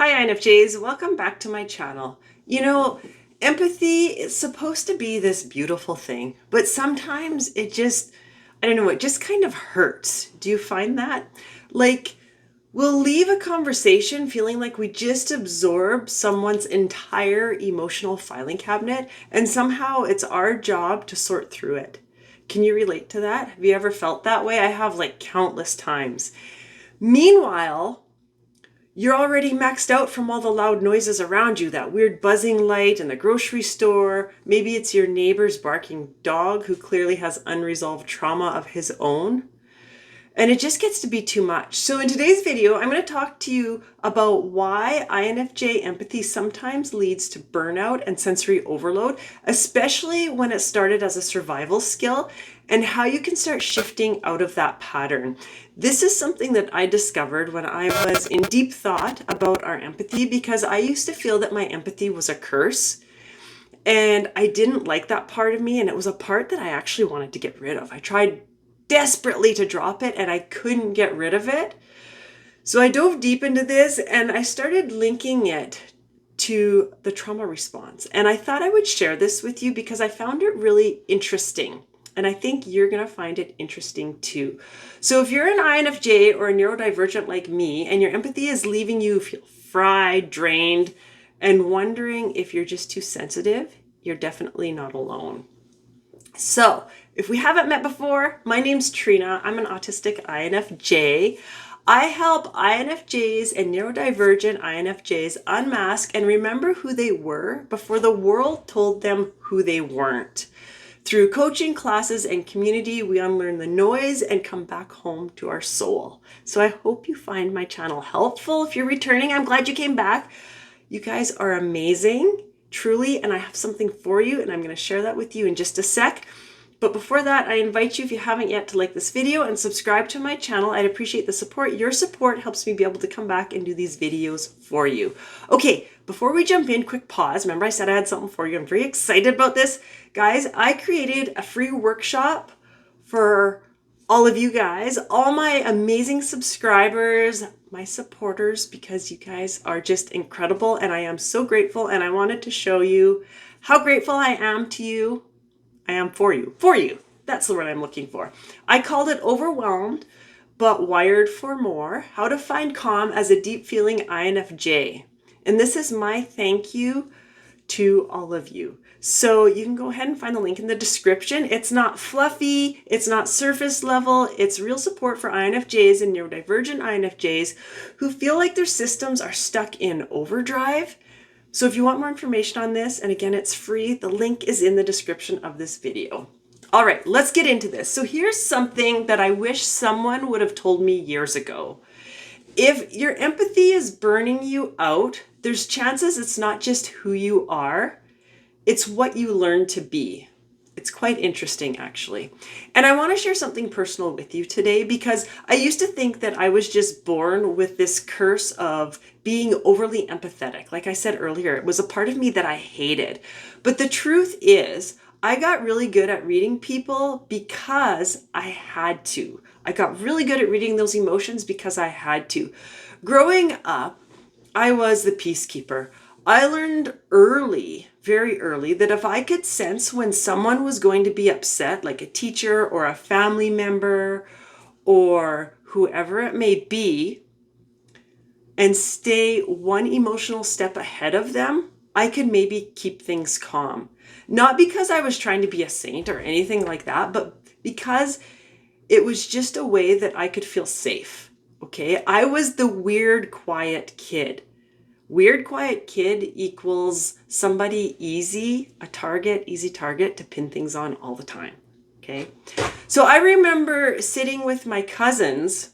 Hi INFJs, welcome back to my channel. Empathy is supposed to be this beautiful thing, but sometimes it just kind of hurts. Do you find that? Like, we'll leave a conversation feeling like we just absorbed someone's entire emotional filing cabinet, and somehow it's our job to sort through it. Can you relate to that? Have you ever felt that way? I have, like, countless times. Meanwhile, you're already maxed out from all the loud noises around you, that weird buzzing light in the grocery store. Maybe it's your neighbor's barking dog who clearly has unresolved trauma of his own. And it just gets to be too much. So in today's video, I'm going to talk to you about why INFJ empathy sometimes leads to burnout and sensory overload, especially when it started as a survival skill, and how you can start shifting out of that pattern. This is something that I discovered when I was in deep thought about our empathy, because I used to feel that my empathy was a curse. And I didn't like that part of me, and it was a part that I actually wanted to get rid of. I tried desperately to drop it and I couldn't get rid of it. So I dove deep into this and I started linking it to the trauma response. And I thought I would share this with you because I found it really interesting. And I think you're going to find it interesting too. So if you're an INFJ or a neurodivergent like me and your empathy is leaving you feel fried, drained, and wondering if you're just too sensitive, you're definitely not alone. So if we haven't met before, my name's Trina. I'm an autistic INFJ. I help INFJs and neurodivergent INFJs unmask and remember who they were before the world told them who they weren't. Through coaching classes and community, we unlearn the noise and come back home to our soul. So I hope you find my channel helpful. If you're returning, I'm glad you came back. You guys are amazing, truly, and I have something for you, and I'm going to share that with you in just a sec. But before that, I invite you, if you haven't yet, to like this video and subscribe to my channel. I'd appreciate the support. Your support helps me be able to come back and do these videos for you. Okay, before we jump in, quick pause. Remember I said I had something for you. I'm very excited about this. Guys, I created a free workshop for all of you guys, all my amazing subscribers, my supporters, because you guys are just incredible and I am so grateful, and I wanted to show you how grateful I am to you. I am for you. That's the word I'm looking for. I called it Overwhelmed, but Wired for More, How to Find Calm as a Deep Feeling INFJ. And this is my thank you to all of you. So you can go ahead and find the link in the description. It's not fluffy. It's not surface level. It's real support for INFJs and neurodivergent INFJs who feel like their systems are stuck in overdrive. So if you want more information on this, and again, it's free, the link is in the description of this video. All right, let's get into this. So here's something that I wish someone would have told me years ago. If your empathy is burning you out, there's chances it's not just who you are, it's what you learn to be. It's quite interesting, actually. And I want to share something personal with you today, because I used to think that I was just born with this curse of being overly empathetic. Like I said earlier, it was a part of me that I hated. But the truth is, I got really good at reading people because I had to. I got really good at reading those emotions because I had to. Growing up, I was the peacekeeper. I learned early, very early, that if I could sense when someone was going to be upset, like a teacher or a family member or whoever it may be, and stay one emotional step ahead of them, I could maybe keep things calm. Not because I was trying to be a saint or anything like that, but because it was just a way that I could feel safe. Okay, I was the weird, quiet kid. Weird, quiet kid equals somebody easy target to pin things on all the time. Okay. So I remember sitting with my cousins.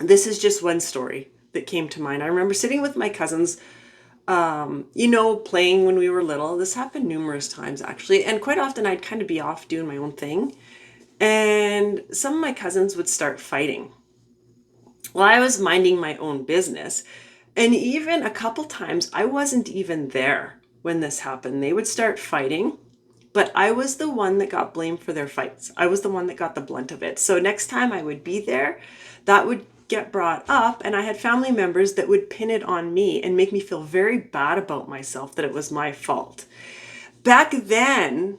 This is just one story that came to mind. I remember sitting with my cousins, playing when we were little. This happened numerous times, actually. And quite often I'd kind of be off doing my own thing. And some of my cousins would start fighting. Well, I was minding my own business. And even a couple times, I wasn't even there when this happened. They would start fighting, but I was the one that got blamed for their fights. I was the one that got the blunt of it. So next time I would be there, that would get brought up, and I had family members that would pin it on me and make me feel very bad about myself, that it was my fault. Back then,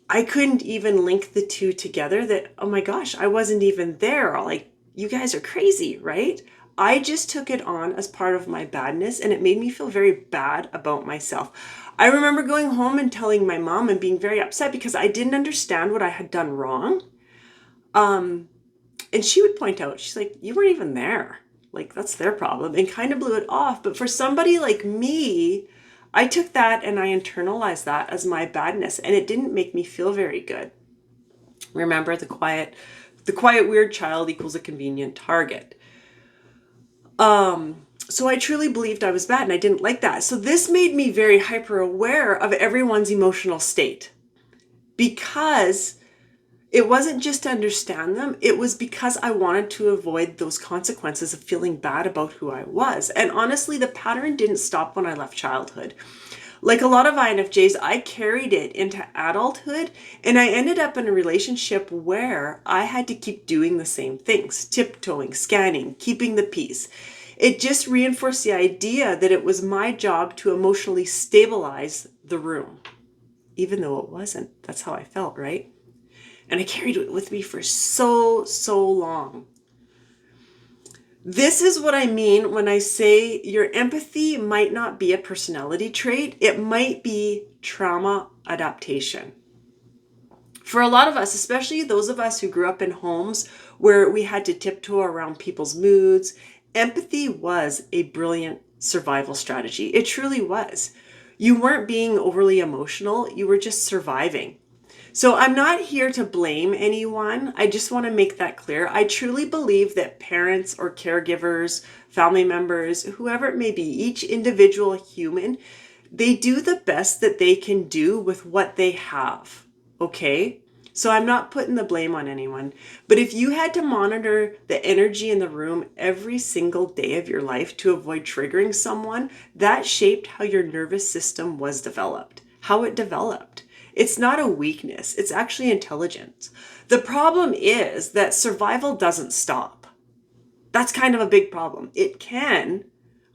I couldn't even link the two together, that, oh my gosh, I wasn't even there. Like, you guys are crazy, right? I just took it on as part of my badness, and it made me feel very bad about myself. I remember going home and telling my mom and being very upset because I didn't understand what I had done wrong. And she would point out, she's like, you weren't even there. Like, that's their problem, and kind of blew it off. But for somebody like me, I took that and I internalized that as my badness, and it didn't make me feel very good. Remember, the quiet weird child equals a convenient target. So I truly believed I was bad, and I didn't like that. So this made me very hyper aware of everyone's emotional state, because it wasn't just to understand them. It was because I wanted to avoid those consequences of feeling bad about who I was. And honestly, the pattern didn't stop when I left childhood. Like a lot of INFJs, I carried it into adulthood, and I ended up in a relationship where I had to keep doing the same things, tiptoeing, scanning, keeping the peace. It just reinforced the idea that it was my job to emotionally stabilize the room, even though it wasn't. That's how I felt, right? And I carried it with me for so long. This is what I mean when I say your empathy might not be a personality trait. It might be trauma adaptation. For a lot of us, especially those of us who grew up in homes where we had to tiptoe around people's moods, empathy was a brilliant survival strategy. It truly was. You weren't being overly emotional. You were just surviving. So I'm not here to blame anyone. I just want to make that clear. I truly believe that parents or caregivers, family members, whoever it may be, each individual human, they do the best that they can do with what they have. Okay? So I'm not putting the blame on anyone. But if you had to monitor the energy in the room every single day of your life to avoid triggering someone, that shaped how your nervous system was developed, how it developed. It's not a weakness. It's actually intelligence. The problem is that survival doesn't stop. That's kind of a big problem. It can,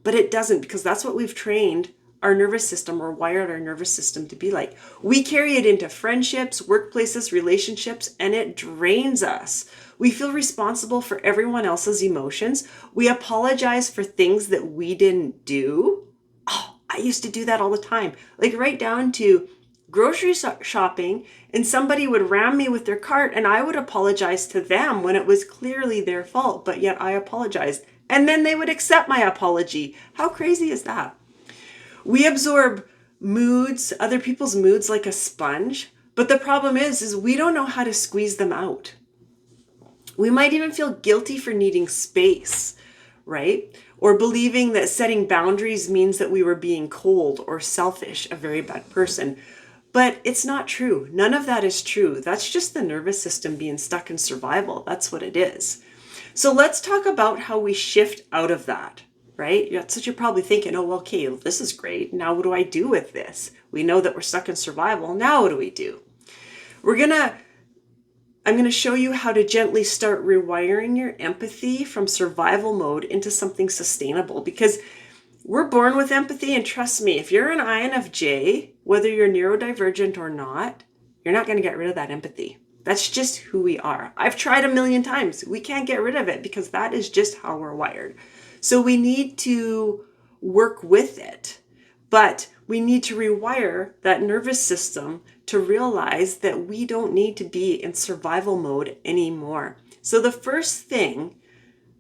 but it doesn't, because that's what we've trained our nervous system, or wired our nervous system to be like. We carry it into friendships, workplaces, relationships, and it drains us. We feel responsible for everyone else's emotions. We apologize for things that we didn't do. Oh, I used to do that all the time. Like right down to grocery shopping, and somebody would ram me with their cart, and I would apologize to them when it was clearly their fault, but yet I apologized. And then they would accept my apology. How crazy is that? We absorb moods, other people's moods, like a sponge, but the problem is we don't know how to squeeze them out. We might even feel guilty for needing space, right? Or believing that setting boundaries means that we were being cold or selfish, a very bad person. But it's not true. None of that is true. That's just the nervous system being stuck in survival. That's what it is. So let's talk about how we shift out of that, right? So you're probably thinking, oh, well, okay, this is great. Now what do I do with this? We know that we're stuck in survival. Now what do we do? I'm going to show you how to gently start rewiring your empathy from survival mode into something sustainable, because we're born with empathy. And trust me, if you're an INFJ, whether you're neurodivergent or not, you're not going to get rid of that empathy. That's just who we are. I've tried a million times. We can't get rid of it because that is just how we're wired. So we need to work with it, but we need to rewire that nervous system to realize that we don't need to be in survival mode anymore. So the first thing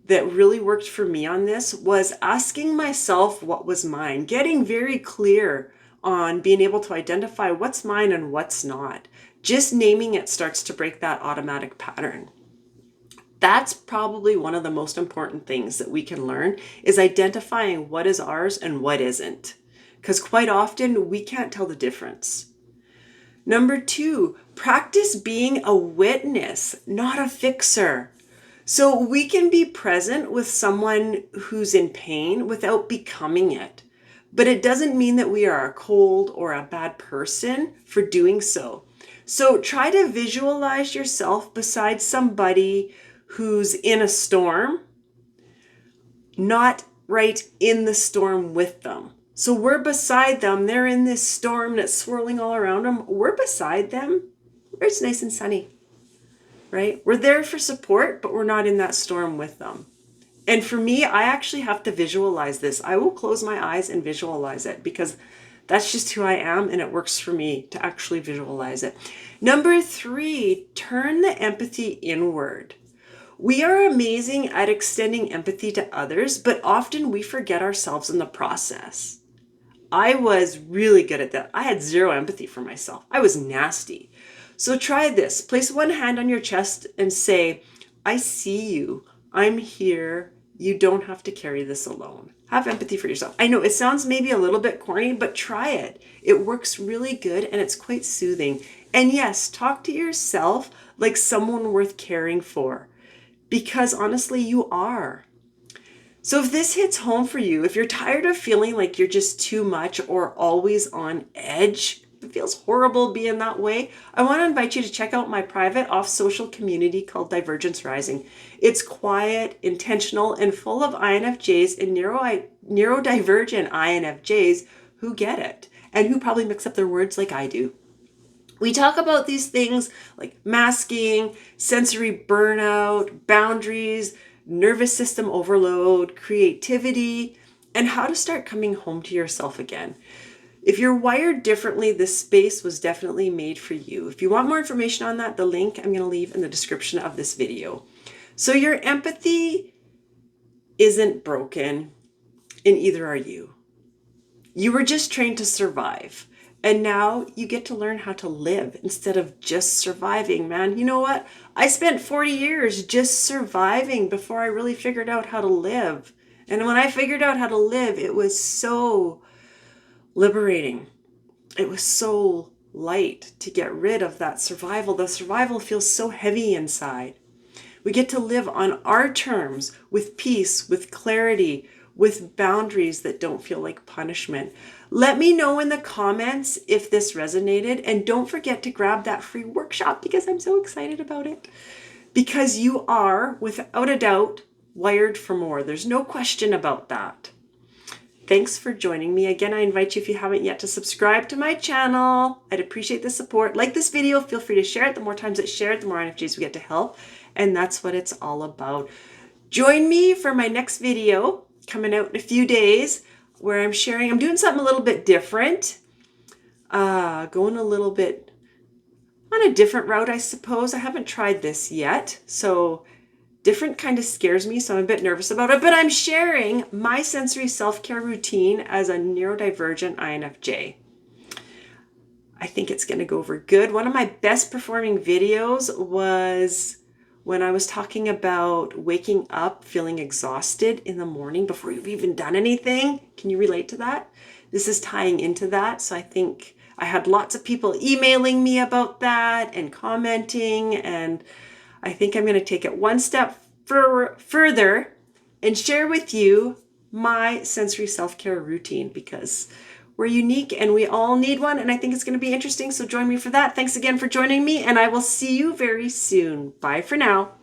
that really worked for me on this was asking myself what was mine, getting very clear on being able to identify what's mine and what's not. Just naming it starts to break that automatic pattern. That's probably one of the most important things that we can learn, is identifying what is ours and what isn't. Because quite often we can't tell the difference. Number 2, practice being a witness, not a fixer. So we can be present with someone who's in pain without becoming it. But it doesn't mean that we are a cold or a bad person for doing so. So try to visualize yourself beside somebody who's in a storm, not right in the storm with them. So we're beside them. They're in this storm that's swirling all around them. We're beside them where it's nice and sunny, right? We're there for support, but we're not in that storm with them. And for me, I actually have to visualize this. I will close my eyes and visualize it because that's just who I am, and it works for me to actually visualize it. Number 3, turn the empathy inward. We are amazing at extending empathy to others, but often we forget ourselves in the process. I was really good at that. I had zero empathy for myself. I was nasty. So try this. Place one hand on your chest and say, I see you. I'm here. You don't have to carry this alone. Have empathy for yourself. I know it sounds maybe a little bit corny, but try it. It works really good and it's quite soothing. And yes, talk to yourself like someone worth caring for, because honestly, you are. So if this hits home for you, if you're tired of feeling like you're just too much or always on edge, it feels horrible being that way, I want to invite you to check out my private off-social community called Divergence Rising. It's quiet, intentional, and full of INFJs and neurodivergent INFJs who get it and who probably mix up their words like I do. We talk about these things like masking, sensory burnout, boundaries, nervous system overload, creativity, and how to start coming home to yourself again. If you're wired differently, this space was definitely made for you. If you want more information on that, the link I'm going to leave in the description of this video. So your empathy isn't broken, and either are you. You were just trained to survive. And now you get to learn how to live instead of just surviving, man. You know what? I spent 40 years just surviving before I really figured out how to live. And when I figured out how to live, it was so liberating. It was so light to get rid of that survival. The survival feels so heavy inside. We get to live on our terms with peace, with clarity, with boundaries that don't feel like punishment. Let me know in the comments if this resonated, and don't forget to grab that free workshop because I'm so excited about it. Because you are, without a doubt, wired for more. There's no question about that. Thanks for joining me. Again, I invite you, if you haven't yet, to subscribe to my channel. I'd appreciate the support. Like this video, feel free to share it. The more times it's shared, the more INFJs we get to help. And that's what it's all about. Join me for my next video coming out in a few days, where I'm doing something a little bit different, going a little bit on a different route, I suppose. I haven't tried this yet, so different kind of scares me, so I'm a bit nervous about it, but I'm sharing my sensory self-care routine as a neurodivergent INFJ. I think it's going to go over good. One of my best performing videos was when I was talking about waking up feeling exhausted in the morning before you've even done anything. Can you relate to that? This is tying into that. So I think I had lots of people emailing me about that and commenting, and I think I'm going to take it one step further and share with you my sensory self-care routine, because we're unique and we all need one, and I think it's going to be interesting. So join me for that. Thanks again for joining me, and I will see you very soon. Bye for now.